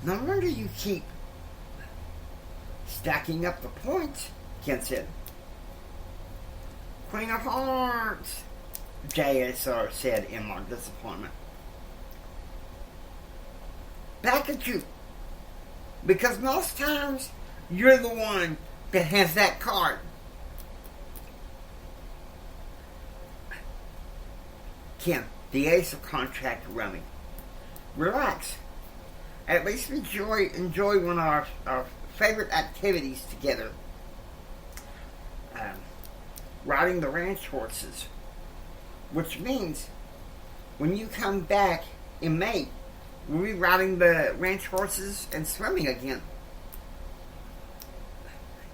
No wonder you keep stacking up the points, Ken said. Queen of Hearts, JSR said in mock disappointment. Back at you. Because most times, you're the one that has that card. Ken, the ace of contract rummy. Relax. At least enjoy one of our favorite activities together. Riding the ranch horses. Which means, when you come back in May, we'll be riding the ranch horses and swimming again.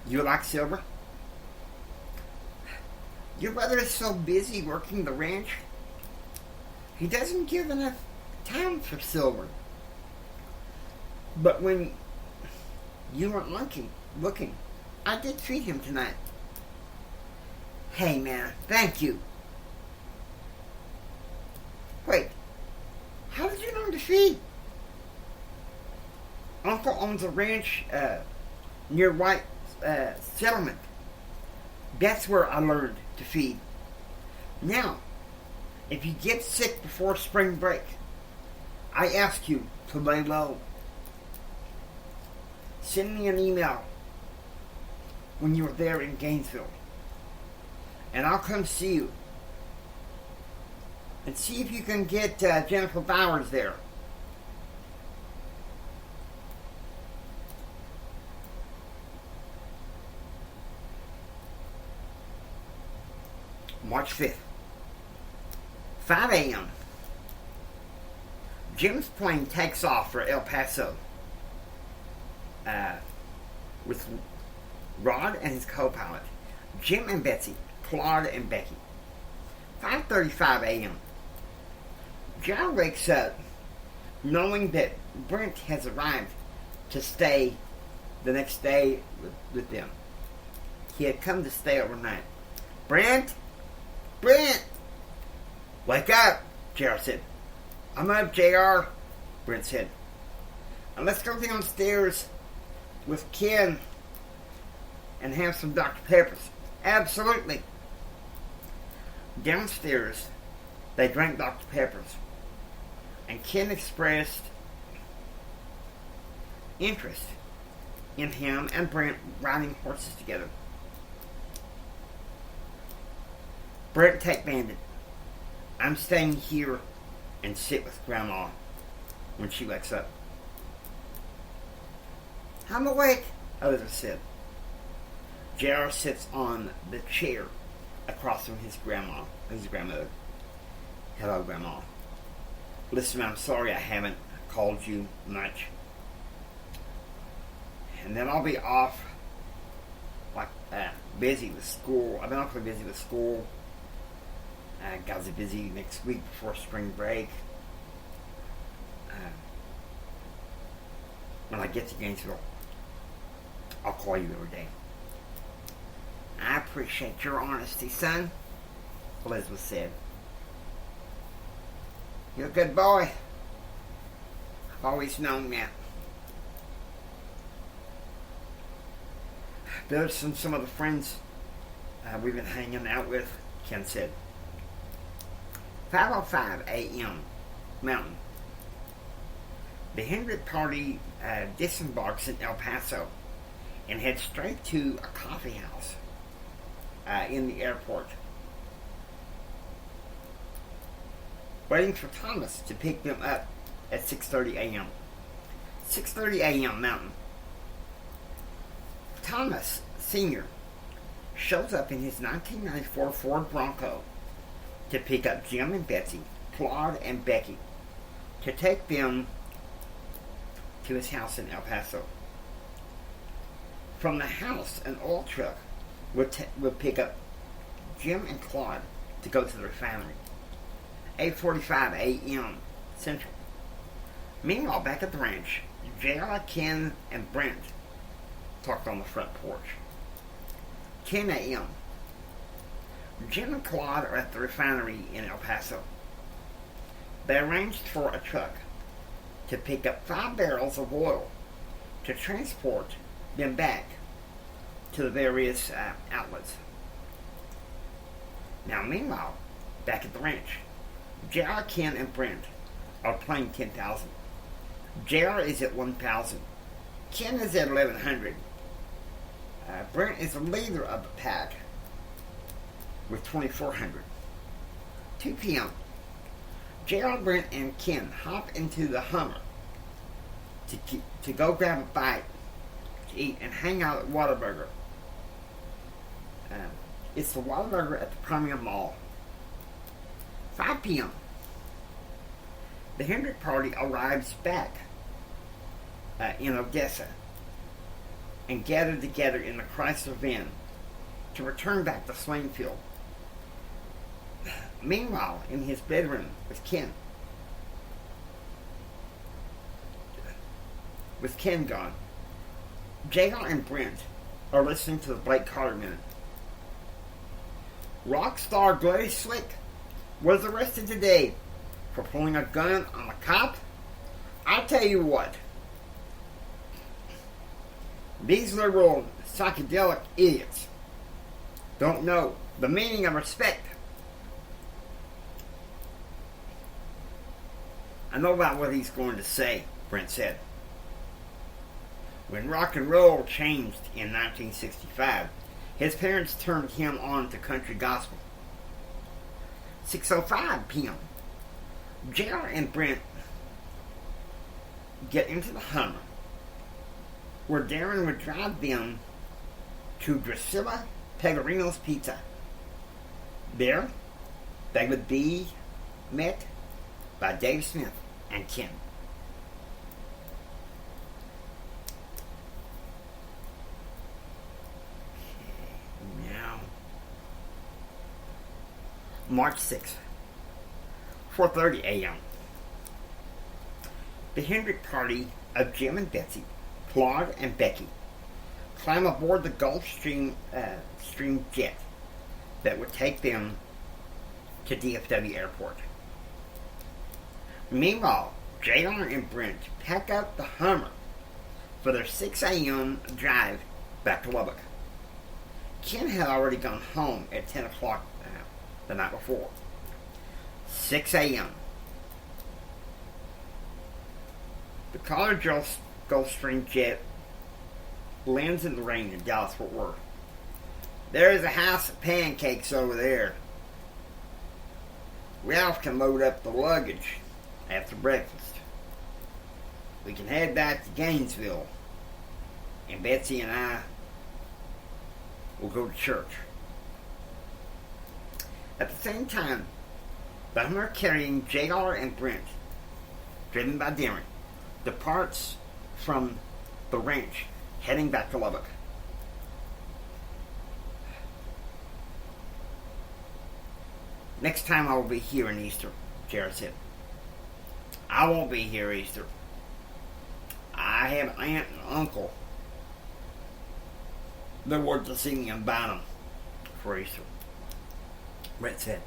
You like silver? Your brother is so busy working the ranch, he doesn't give enough time for silver. But when you weren't looking, I did treat him tonight. Hey man, thank you. Wait, how did you learn to feed? Uncle owns a ranch near White Settlement. That's where I learned to feed. Now, if you get sick before spring break, I ask you to lay low. Send me an email when you're there in Gainesville, and I'll come see you and see if you can get Jennifer Bowers there. March 5th, 5 a.m. Jim's plane takes off for El Paso with Rod and his co-pilot, Jim and Betsy, Claude and Becky. 5:35 a.m. John wakes up knowing that Brent has arrived to stay the next day with them. He had come to stay overnight. Brent! Wake up, JR said. I'm up, JR, Brent said. And let's go downstairs with Ken and have some Dr. Peppers. Absolutely. Downstairs, they drank Dr. Peppers, and Ken expressed interest in him and Brent riding horses together. Brent, take Bandit. I'm staying here and sit with Grandma when she wakes up. I'm awake, Elizabeth said. JR sits on the chair across from his grandmother. Hello, Grandma. Listen, I'm sorry I haven't called you much. And then I'll be off, busy with school. I've been awfully busy with school. Guys are busy next week before spring break. When I get to Gainesville, I'll call you every day. I appreciate your honesty, son, Elizabeth said. You're a good boy. I've always known that. There's some of the friends we've been hanging out with, Ken said. 5:05 a.m. Mountain. The Hendrick party disembarks in El Paso and heads straight to a coffee house in the airport, waiting for Thomas to pick them up at 6:30 a.m. 6:30 a.m. Mountain. Thomas Sr. shows up in his 1994 Ford Bronco to pick up Jim and Betsy, Claude and Becky, to take them to his house in El Paso. From the house, an oil truck would pick up Jim and Claude to go to the refinery. 8:45 a.m. Central. Meanwhile, back at the ranch, JR, Ken, and Brent talked on the front porch. 10 a.m. Jim and Claude are at the refinery in El Paso. They arranged for a truck to pick up 5 barrels of oil to transport them back to the various outlets. Now, meanwhile, back at the ranch, JR, Ken, and Brent are playing 10,000. JR is at 1,000. Ken is at 1,100. Brent is the leader of the pack with 2,400. 2 p.m. JR, Brent, and Ken hop into the Hummer to go grab a bite to eat and hang out at Whataburger. It's the Whataburger at the Premier Mall. 5 p.m. The Hendrick party arrives back in Odessa and gather together in the Chrysler van to return back to Swainfield. Meanwhile, in his bedroom with Ken gone, JR and Brent are listening to the Blake Carter Minute. Rock star Gladys Slick was arrested today for pulling a gun on a cop. I'll tell you what, these liberal psychedelic idiots don't know the meaning of respect. I know about what he's going to say, Brent said. When rock and roll changed in 1965, his parents turned him on to country gospel. 6:05 p.m. JR and Brent get into the Hummer, where Darren would drive them to Drusilla Pecorino's Pizza. There, they would be met by Dave Smith and Ken. Now, March 6th, 4:30 a.m. The Hendrick party of Jim and Betsy, Claude and Becky climb aboard the Gulfstream jet that would take them to DFW Airport. Meanwhile, JR and Brent pack up the Hummer for their 6 a.m. drive back to Lubbock. Ken had already gone home at 10 o'clock the night before. 6 a.m. The College Gulfstream jet lands in the rain in Dallas-Fort Worth. There is a house of pancakes over there. Ralph can load up the luggage after breakfast. We can head back to Gainesville, and Betsy and I will go to church. At the same time, the Hummer carrying JR and Brent, driven by Darren, departs from the ranch, heading back to Lubbock. Next time I will be here in Easter, Jared said. I won't be here Easter. I have an aunt and uncle that work to see me in Bynum for Easter. Brett said.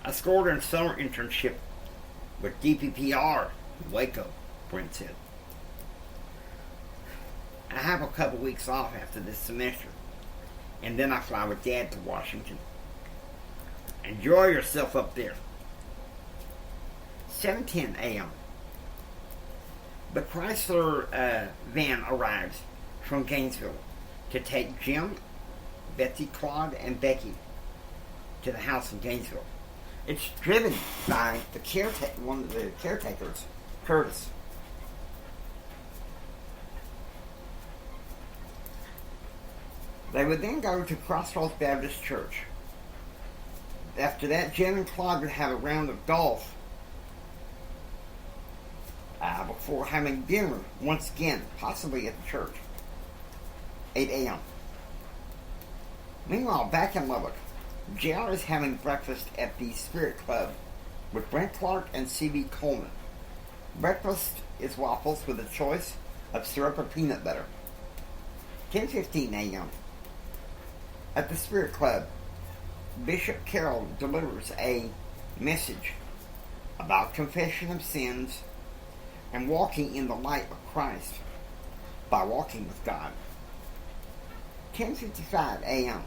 I scored in a summer internship with DPPR in Waco, Brent said. I have a couple weeks off after this semester, and then I fly with Dad to Washington. Enjoy yourself up there. 7:10 a.m. The Chrysler van arrives from Gainesville to take Jim, Betsy, Claude, and Becky to the house in Gainesville. It's driven by one of the caretakers, Curtis. They would then go to Crossroads Baptist Church. After that, Jim and Claude would have a round of golf before having dinner once again, possibly at the church. 8 a.m. Meanwhile, back in Lubbock, JR is having breakfast at the Spirit Club with Brent Clark and C.B. Coleman. Breakfast is waffles with a choice of syrup or peanut butter. 10:15 a.m. At the Spirit Club, Bishop Carroll delivers a message about confession of sins and walking in the light of Christ by walking with God. 10:55 a.m.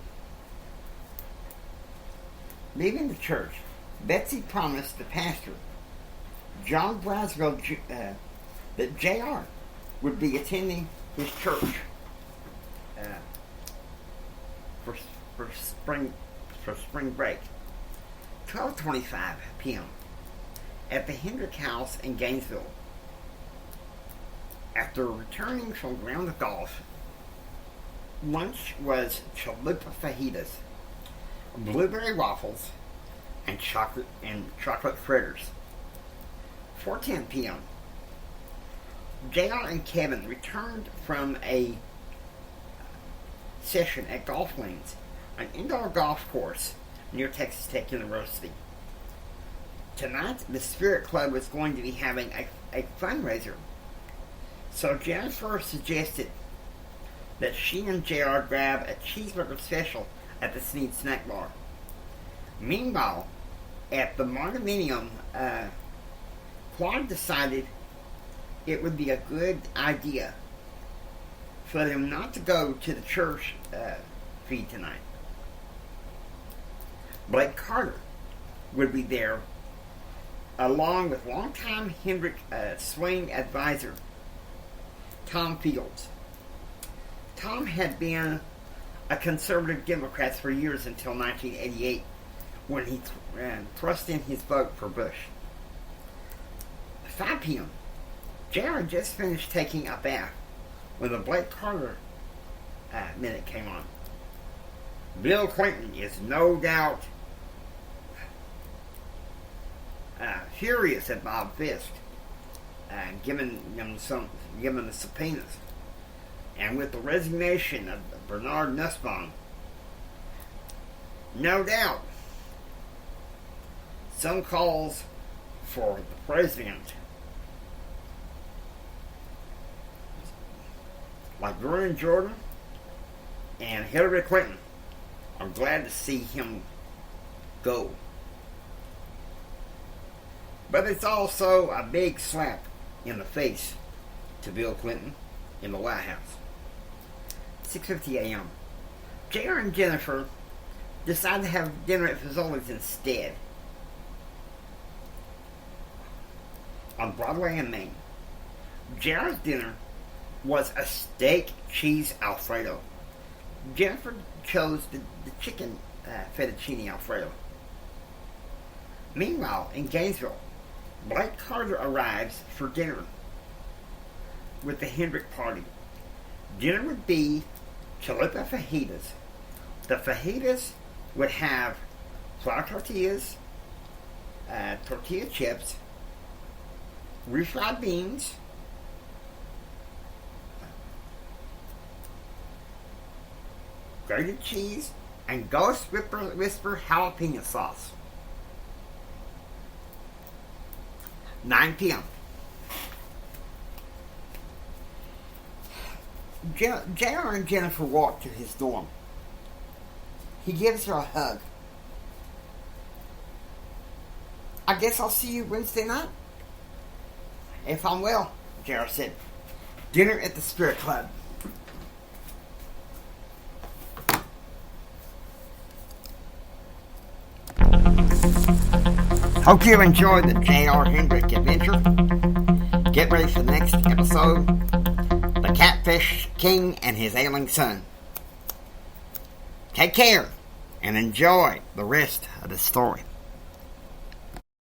Leaving the church, Betsy promised the pastor, John Braswell, that J.R. would be attending his church for spring break. 12:25 p.m. at the Hendrick House in Gainesville. After returning from a round of golf, lunch was chalupa fajitas, blueberry waffles, and chocolate fritters. 4:10 p.m. JR and Kevin returned from a session at Golf Lanes, an indoor golf course near Texas Tech University. Tonight, the Spirit Club was going to be having a fundraiser, so Jennifer suggested that she and JR grab a cheeseburger special at the Sneed Snack Bar. Meanwhile, at the Martiminium, Claude decided it would be a good idea for them not to go to the church feed tonight. Blake Carter would be there, along with longtime Hendrick swing advisor Tom Fields. Tom had been a conservative Democrat for years until 1988, when he thrust in his vote for Bush. 5 p.m. Jared just finished taking a bath when the Blake Carter minute came on. Bill Clinton is no doubt furious at Bob Fisk, given the subpoenas, and with the resignation of Bernard Nussbaum. No doubt, some calls for the president, like Vernon Jordan and Hillary Clinton, are glad to see him go. But it's also a big slap in the face to Bill Clinton in the White House. 6:50 a.m. JR and Jennifer decided to have dinner at Fazoli's instead, on Broadway and Main. JR's dinner was a steak cheese Alfredo. Jennifer chose the chicken fettuccine Alfredo. Meanwhile, in Gainesville, Blake Carter arrives for dinner with the Hendrick party. Dinner would be chalupa fajitas. The fajitas would have flour tortillas, tortilla chips, refried beans, grated cheese, and Ghost Whisper jalapeno sauce. 9 p.m. JR and Jennifer walk to his dorm. He gives her a hug. I guess I'll see you Wednesday night? If I'm well, JR said. Dinner at the Spirit Club. Hope you enjoyed the J.R. Hendrick adventure. Get ready for the next episode, The Catfish King and His Ailing Son. Take care and enjoy the rest of the story.